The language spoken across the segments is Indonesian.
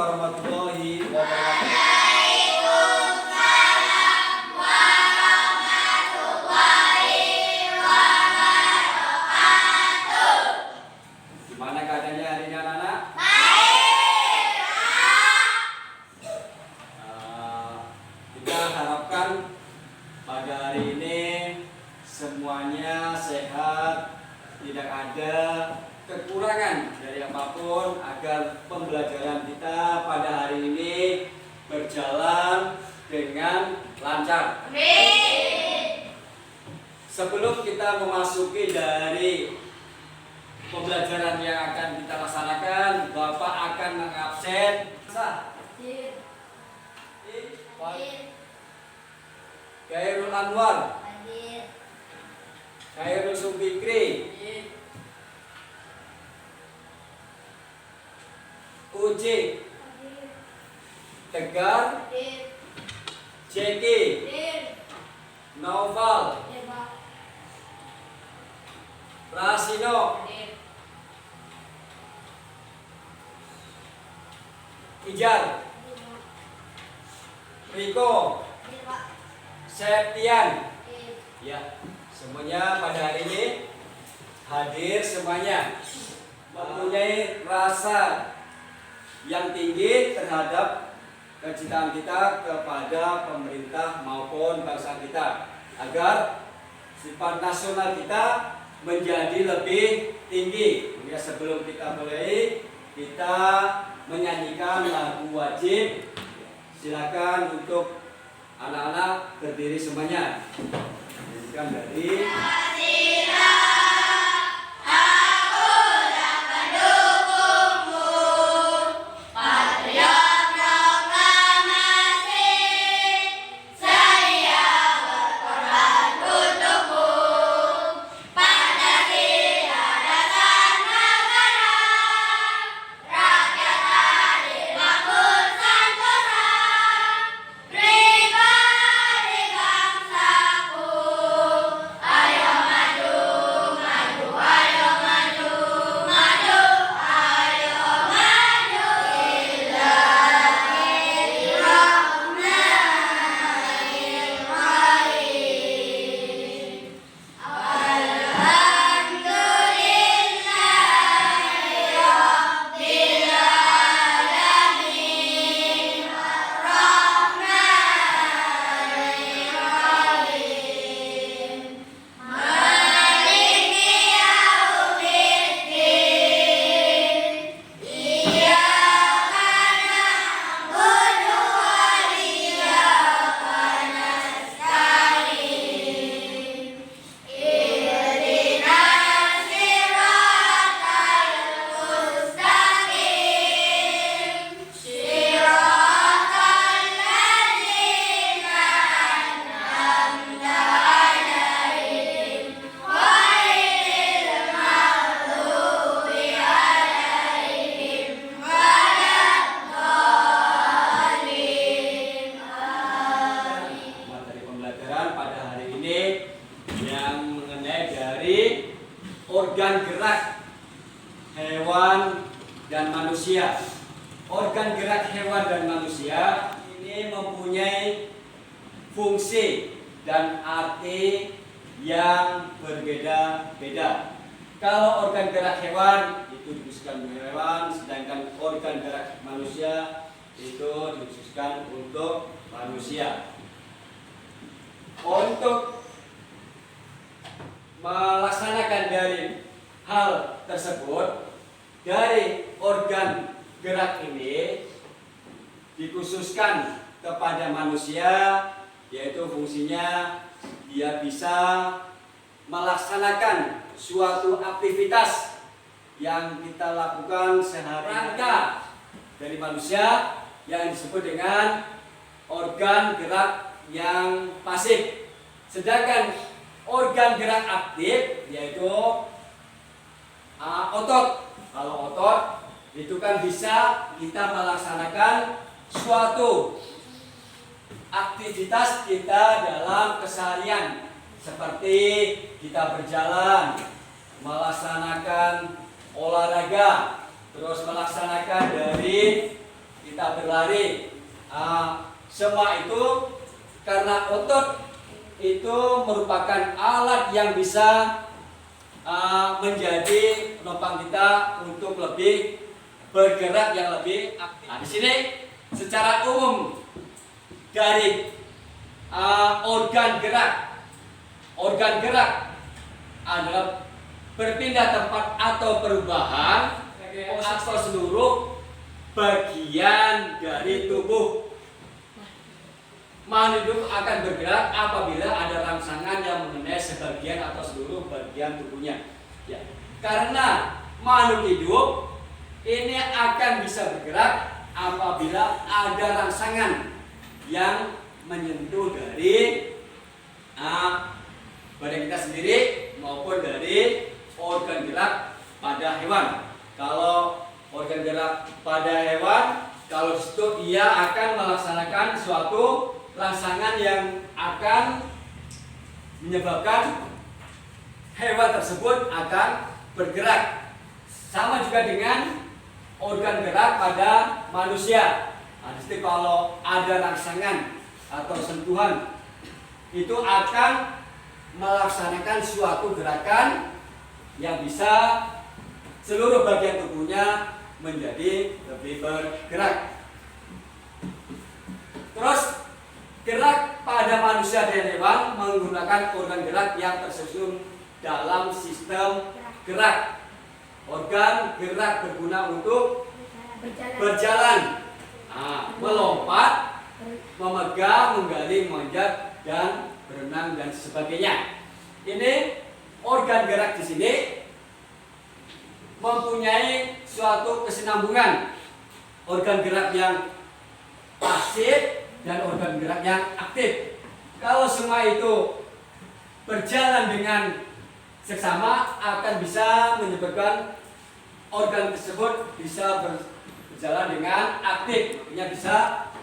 warahmatullahi wabarakatuh. Waalaikumsalam warahmatullahi wabarakatuh. Gimana keadaannya hari ini anak-anak? Baik. Kita harapkan pada hari ini semuanya sehat, tidak ada kekurangan dari apapun, agar pembelajaran kita pada hari ini berjalan dengan lancar. Amin. Sebelum kita memasuki dari pembelajaran yang akan kita laksanakan, Bapak akan mengabsen Khairul Anwar, Khairul Sufikri, Uji, Tegar, Jeki, Naufal, Rasino, Ijar, Riko, Septian. Ya, semuanya pada hari ini hadir semuanya mempunyai rasa yang tinggi terhadap kecintaan kita kepada pemerintah maupun bangsa kita, agar sifat nasional kita menjadi lebih tinggi. Ya, sebelum kita mulai, kita menyanyikan lagu wajib. Silakan untuk anak-anak berdiri semuanya. Nyanyikan dari organ gerak hewan dan manusia. Organ gerak hewan dan manusia ini mempunyai fungsi dan arti yang berbeda-beda. Kalau organ gerak hewan itu dikhususkan untuk hewan, sedangkan organ gerak manusia itu dikhususkan untuk manusia. Untuk melaksanakan dari hal tersebut, dari organ gerak ini dikhususkan kepada manusia, yaitu fungsinya dia bisa melaksanakan suatu aktivitas yang kita lakukan sehari-hari. Rangka dari manusia yang disebut dengan organ gerak yang pasif, sedangkan organ gerak aktif yaitu otot. Kalau otot itu kan bisa kita melaksanakan suatu aktivitas kita dalam keseharian, seperti kita berjalan, melaksanakan olahraga, terus melaksanakan dari kita berlari. Semua itu karena otot itu merupakan alat yang bisa menjadi penopang kita untuk lebih bergerak yang lebih aktif. Nah, di sini secara umum dari organ gerak adalah berpindah tempat atau perubahan atau seluruh bagian dari tubuh. Makhluk hidup akan bergerak apabila ada rangsangan yang mengenai sebagian atau seluruh bagian tubuhnya. Ya. Karena makhluk hidup ini akan bisa bergerak apabila ada rangsangan yang menyentuh dari badan kita sendiri maupun dari organ gerak pada hewan. Kalau organ gerak pada hewan, kalau itu ia akan melaksanakan suatu rangsangan yang akan menyebabkan hewan tersebut akan bergerak. Sama juga dengan organ gerak pada manusia. Nah, jadi kalau ada rangsangan atau sentuhan itu akan melaksanakan suatu gerakan yang bisa seluruh bagian tubuhnya menjadi lebih bergerak. Terus gerak pada manusia dan hewan menggunakan organ gerak yang tersusun dalam sistem gerak. Organ gerak berguna untuk berjalan, melompat, memegang, menggali, memanjat, dan berenang dan sebagainya. Ini organ gerak di sini mempunyai suatu kesinambungan. Organ gerak yang pasif dan organ gerak yang aktif. Kalau semua itu berjalan dengan seksama akan bisa menyebabkan organ tersebut bisa berjalan dengan aktif, artinya bisa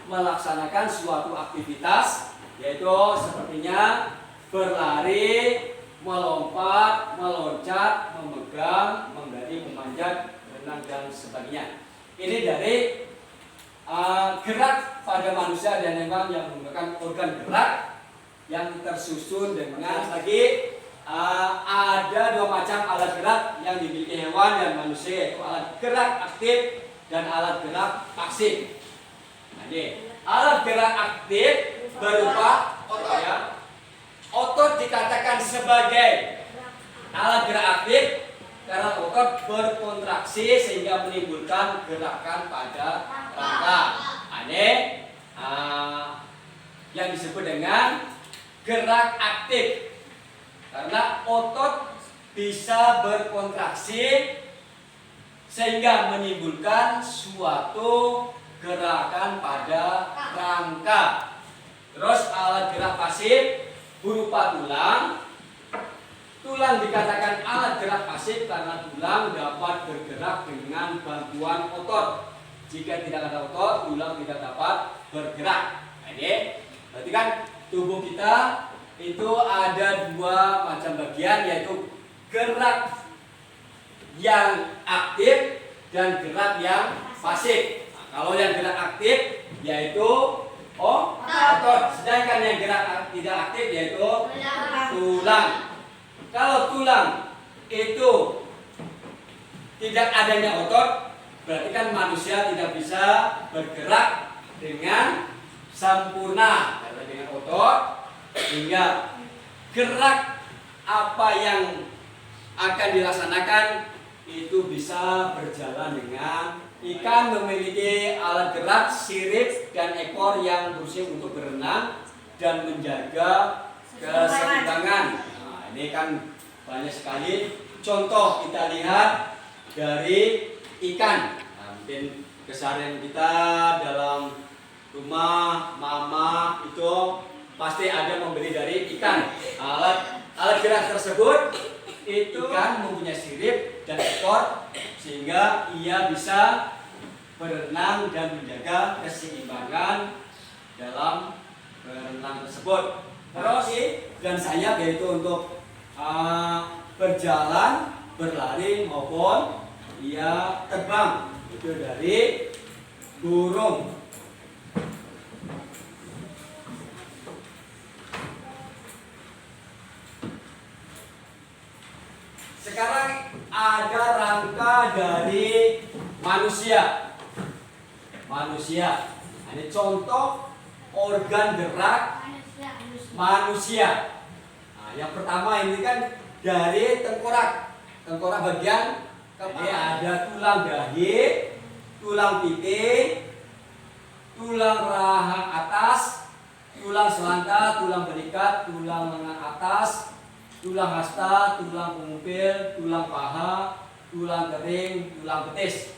melaksanakan suatu aktivitas, yaitu sepertinya berlari, melompat, meloncat, memegang, menggali, memanjat, berenang dan sebagainya. Ini dari gerak pada manusia dan hewan yang menggunakan organ gerak yang tersusun dengan lagi ada dua macam alat gerak yang dimiliki hewan dan manusia, yaitu alat gerak aktif dan alat gerak pasif. Nah, ini alat gerak aktif berupa otot, ya. Otot dikatakan sebagai alat gerak aktif karena otot berkontraksi sehingga menimbulkan gerakan pada rangka. Ini yang disebut dengan gerak aktif. Karena otot bisa berkontraksi sehingga menimbulkan suatu gerakan pada rangka. Terus alat gerak pasif berupa tulang. Tulang dikatakan alat gerak pasif karena tulang dapat bergerak dengan bantuan otot. Jika tidak ada otot, tulang tidak dapat bergerak. Nah, ini berarti kan tubuh kita itu ada dua macam bagian, yaitu gerak yang aktif dan gerak yang pasif. Nah, kalau yang gerak aktif yaitu otot, sedangkan yang gerak tidak aktif yaitu tulang. Kalau tulang itu tidak adanya otot, berarti kan manusia tidak bisa bergerak dengan sempurna karena dengan otot, sehingga gerak apa yang akan dilaksanakan itu bisa berjalan dengan ikan memiliki alat gerak, sirip dan ekor yang berfungsi untuk berenang dan menjaga keseimbangan. Nah, ini kan banyak sekali contoh kita lihat dari ikan. Nah, mungkin keseharian kita dalam rumah mama itu pasti ada membeli dari ikan. Alat gerak tersebut itu ikan mempunyai sirip dan ekor sehingga ia bisa berenang dan menjaga keseimbangan dalam berenang tersebut. Terus dan sayap yaitu untuk berjalan, berlari maupun ia terbang. Itu dari burung. Sekarang ada rangka dari manusia. Manusia. Ini contoh organ gerak manusia. Nah, yang pertama ini kan dari tengkorak. Tengkorak bagian kepala. Ini ada tulang dahi, tulang pipi, tulang rahang atas, tulang selangkah, tulang berikat, tulang lengan atas, tulang hasta, tulang pengumpil, tulang paha, tulang kering, tulang betis.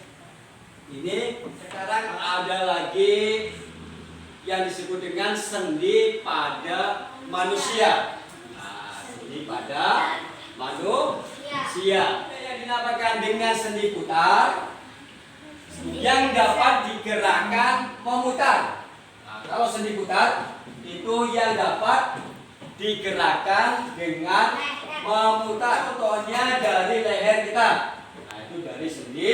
Ini sekarang ada lagi yang disebut dengan sendi pada manusia. Nah, sendi pada manusia yang dinamakan dengan sendi putar yang dapat digerakkan memutar. Nah, kalau sendi putar itu yang dapat digerakkan dengan memutar. Contohnya dari leher kita. Nah, itu dari sendi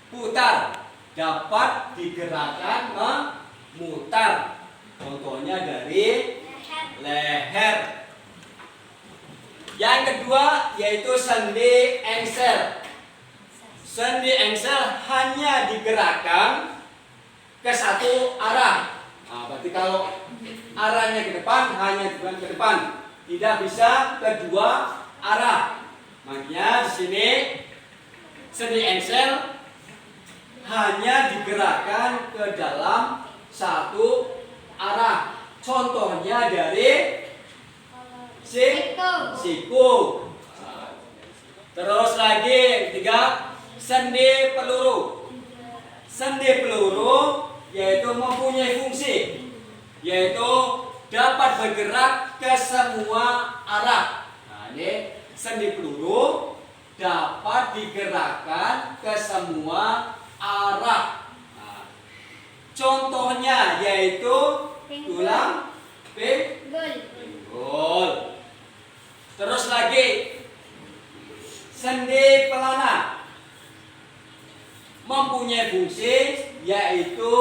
putar dapat digerakkan memutar. Contohnya dari leher. Yang kedua yaitu sendi engsel. Sendi engsel hanya digerakkan ke satu arah. Nah, berarti kalau arahnya ke depan hanya ke depan, tidak bisa kedua arah. Makanya di sini sendi engsel hanya digerakkan ke dalam satu arah. Contohnya dari siku. Terus lagi yang ketiga, sendi peluru. Sendi peluru yaitu mempunyai fungsi, yaitu dapat bergerak ke semua arah. Nah, ini sendi peluru dapat digerakkan ke semua arah. Nah, contohnya yaitu tulang pinggul. Terus lagi sendi pelana mempunyai fungsi yaitu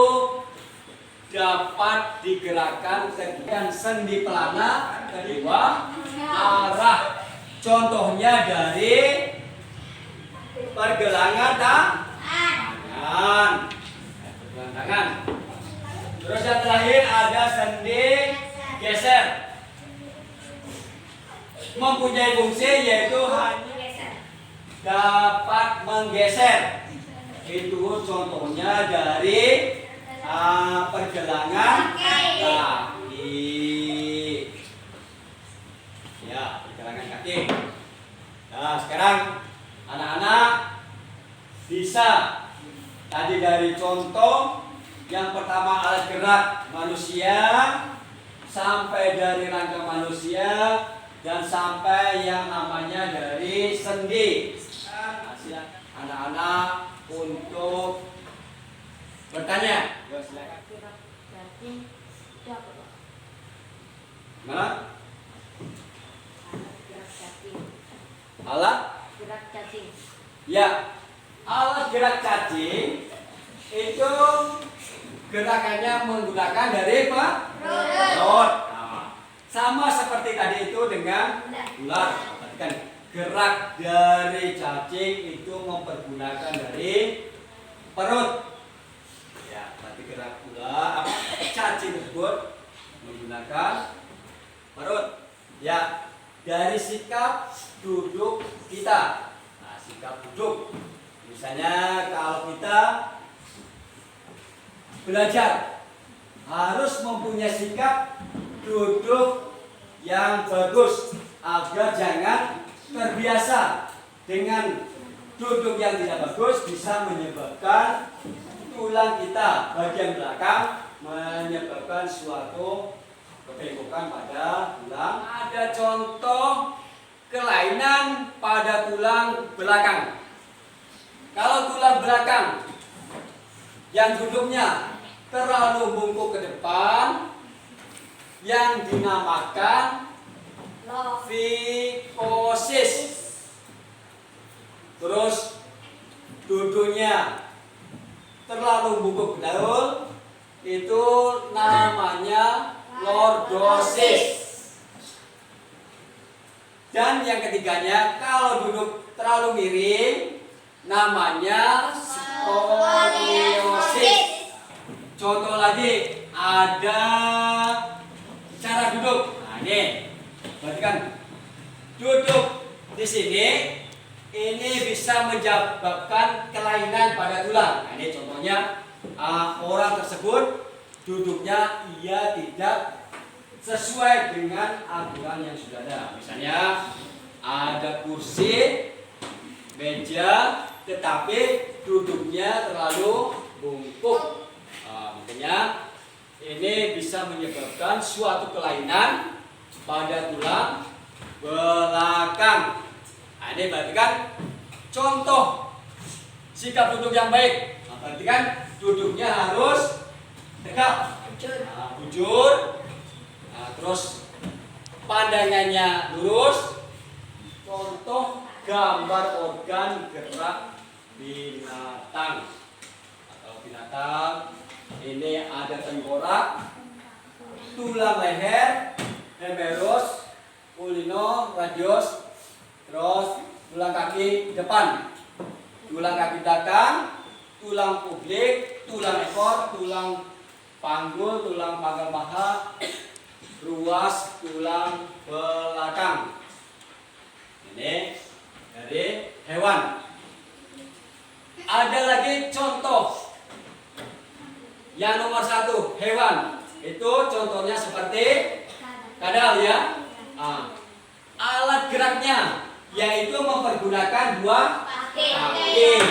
dapat digerakkan dengan sendi pelana ke dua arah. Contohnya dari pergelangan tangan. Terus yang terakhir ada sendi geser. Mempunyai fungsi yaitu hanya dapat menggeser. Itu contohnya dari pergelangan kaki. Ya, pergelangan kaki. Nah, sekarang anak-anak bisa tadi dari contoh yang pertama alat gerak manusia sampai dari rangka manusia dan sampai yang namanya dari sendi. Nah, silakan anak-anak untuk bertanya. Mana? Alat gerak cacing. Ya, alat gerak cacing itu gerakannya menggunakan dari perut. Nah, sama seperti tadi itu dengan ular. Perhatikan, gerak dari cacing itu mempergunakan dari perut. Ya, berarti gerak ular cacing tersebut menggunakan perut. Ya, dari sikap duduk kita. Nah, sikap duduk. Misalnya kalau kita belajar harus mempunyai sikap duduk yang bagus agar jangan terbiasa dengan duduk yang tidak bagus, bisa menyebabkan tulang kita bagian belakang menyebabkan suatu kebengkokan pada tulang. Ada contoh kelainan pada tulang belakang. Kalau tulang belakang yang duduknya terlalu bungkuk ke depan, yang dinamakan fikosis. Terus duduknya terlalu bungkuk betul, itu namanya lordosis. Dan yang ketiganya, kalau duduk terlalu miring, namanya skoliosis. Contoh lagi, ada cara duduk. Nah, ini, berarti kan duduk di sini, ini bisa menyebabkan kelainan pada tulang. Nah, ini contohnya, orang tersebut duduknya ia tidak sesuai dengan aturan yang sudah ada. Misalnya ada kursi, meja, tetapi duduknya terlalu bungkuk. Makanya ini bisa menyebabkan suatu kelainan pada tulang belakang. Nah, ini berarti kan contoh sikap duduk yang baik. Nah, berarti kan duduknya harus tegak, bujur. Nah, terus pandangannya lurus. Contoh gambar organ gerak binatang. Atau binatang ini ada tengkorak, tulang leher, humerus, ulino, radius, terus tulang kaki depan, tulang kaki belakang, tulang publik, tulang ekor, tulang panggul, tulang pangkal paha, ruas tulang belakang. Ini dari hewan. Ada lagi contoh yang nomor 1, hewan. Itu contohnya seperti kadal ya. Alat geraknya yaitu mempergunakan 2 kaki.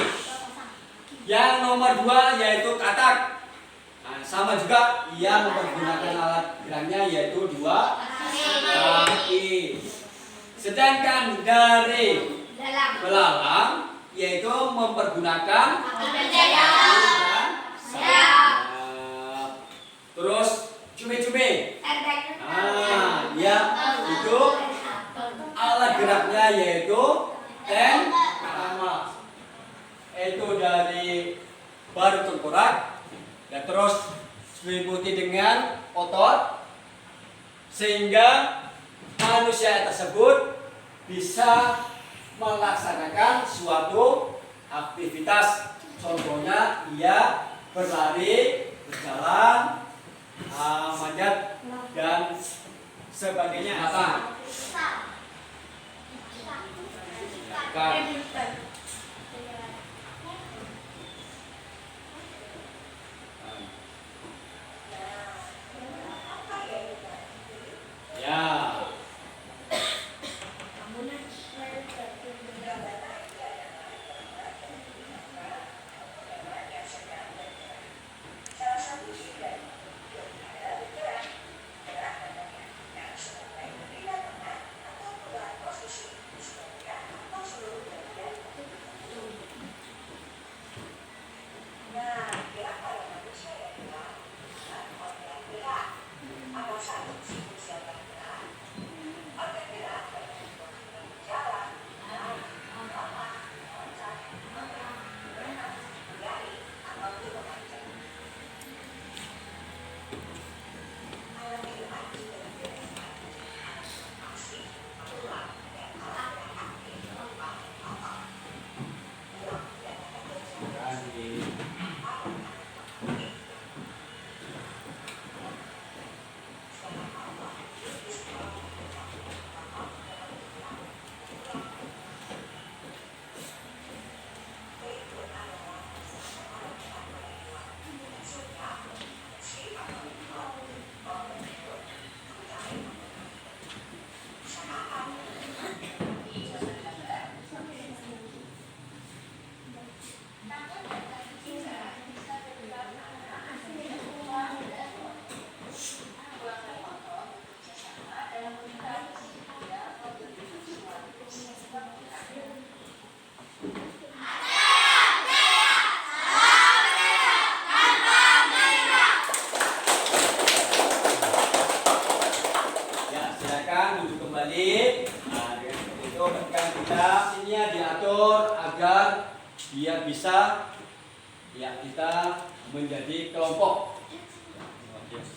Yang nomor 2 yaitu katak. Sama juga ia mempergunakan alat geraknya yaitu 2 kaki. Sedangkan dari belalang yaitu mempergunakan sayap. Terus cumi-cumi. Ya itu alat geraknya yaitu tengkorak. Itu dari baru tengkorak. Dan terus diselimuti dengan otot sehingga manusia tersebut bisa melaksanakan suatu aktivitas. Contohnya ia berlari, berjalan, manjat dan sebagainya. Ya. Ya, kita menjadi kelompok. Ayo. Yes.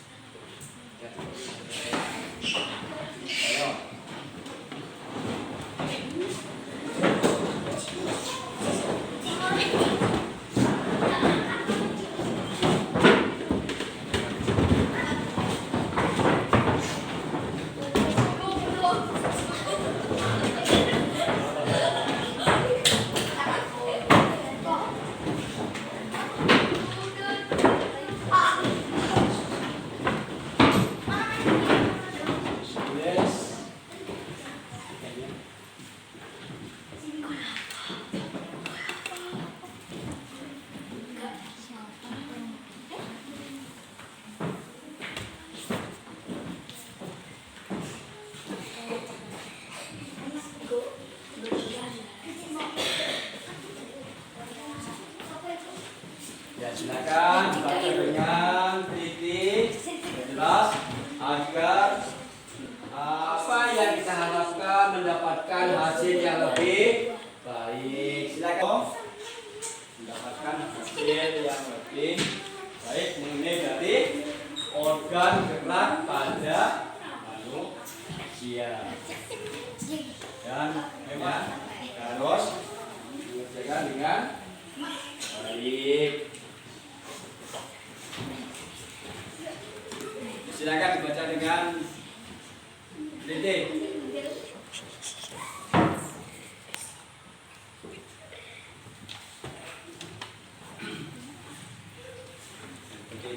Ya, silakan dibaca dengan teliti dan jelas agar apa yang kita harapkan mendapatkan hasil yang lebih baik. Silakan mendapatkan hasil yang lebih baik mengenai dari organ gerak pada manusia. Dan memang harus mengerjakan dengan baik. Silakan dibaca dengan teliti.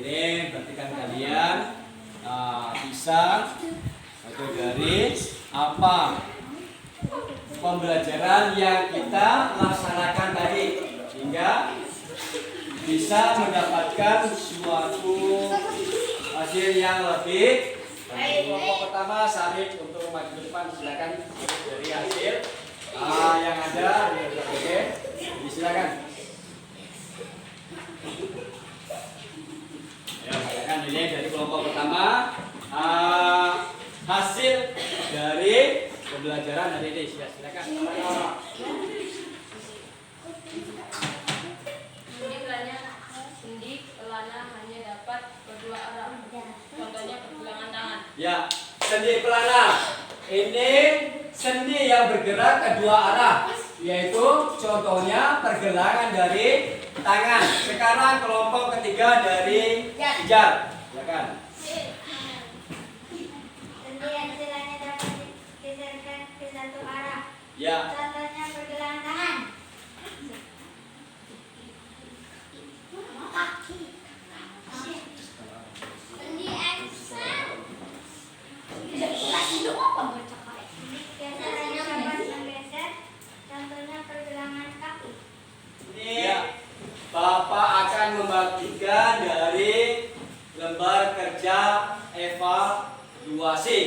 Ini perhatikan kalian bisa atau dari apa pembelajaran yang kita laksanakan tadi sehingga bisa mendapatkan suatu hasil yang lebih baik. Kelompok pertama Sarip untuk maju ke depan, silakan dari hasil yang ada. Oke, silakan. Ya, silakan dilihat dari kelompok pertama hasil dari pembelajaran hari ini. Silakan. Sendi pelana hanya dapat berdua arah. Contohnya pergelangan tangan. Ya, sendi pelana. Ini sendi yang bergerak kedua arah, yaitu contohnya pergelangan dari tangan. Sekarang kelompok ketiga dari jar. Silakan. Sendi yang istilahnya dapat digeserkan ke satu arah. Ya. Contohnya pergelangan tangan. Kaki. Sendi geserannya dapat menggeser. Contohnya pergelangan kaki. Ini Bapak akan membagikan dari lembar kerja evaluasi.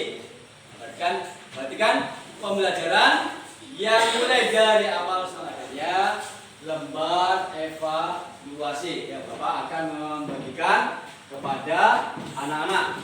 Perhatikan pembelajaran yang mulai dari awal sampai akhirnya lembar evaluasi yang Bapak akan membagikan kepada anak-anak.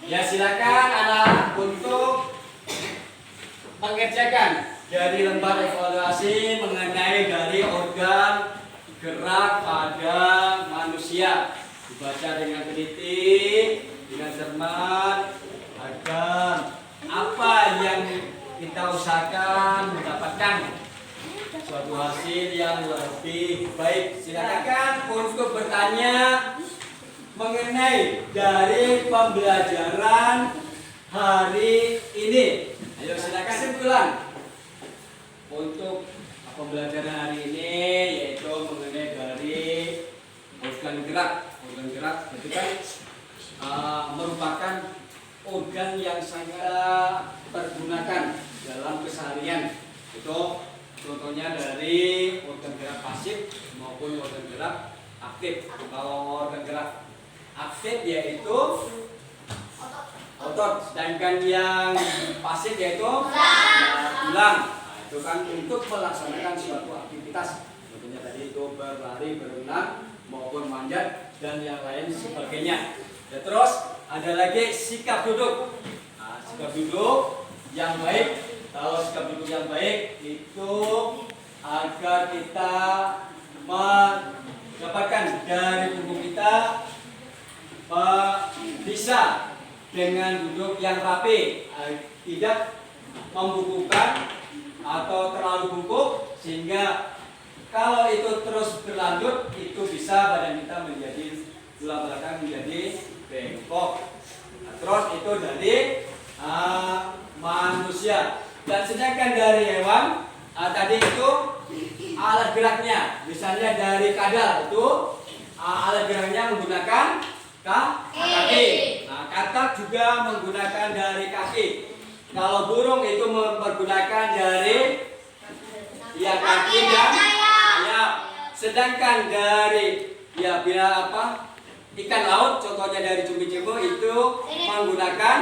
Ya, silakan anak untuk mengerjakan dari lembar evaluasi mengenai dari organ gerak pada manusia. Dibaca dengan teliti, dengan cermat agar apa yang kita usahakan mendapatkan suatu hasil yang lebih baik. Silakan untuk bertanya mengenai dari pembelajaran hari ini. Ayo silakan kesimpulan untuk pembelajaran hari ini, yaitu mengenai dari organ gerak. Organ gerak itu kan merupakan organ yang saya pergunakan dalam keseharian. Itu contohnya dari organ gerak pasif maupun organ gerak aktif. Kalau organ gerak aktif yaitu otot, sedangkan yang pasif yaitu tulang. Nah, itu kan untuk melaksanakan suatu aktivitas. Contohnya tadi itu berlari, berenang, maupun manjat dan yang lain sebagainya. Dan terus ada lagi sikap duduk. Nah, sikap duduk yang baik. Kalau sikap duduk yang baik itu agar kita mendapatkan dari tubuh kita bisa dengan duduk yang rapi, tidak membungkukkan atau terlalu bungkuk, sehingga kalau itu terus berlanjut itu bisa badan kita menjadi tulang belakang menjadi bengkok. Nah, terus itu dari manusia. Dan sedangkan dari hewan tadi itu alat geraknya, misalnya dari kadal itu alat geraknya menggunakan kaki. Nah, katak juga menggunakan dari kaki. Kalau burung itu mempergunakan dari kaki dan sayap. Sedangkan dari bila ikan laut, contohnya dari cumi-cumi itu menggunakan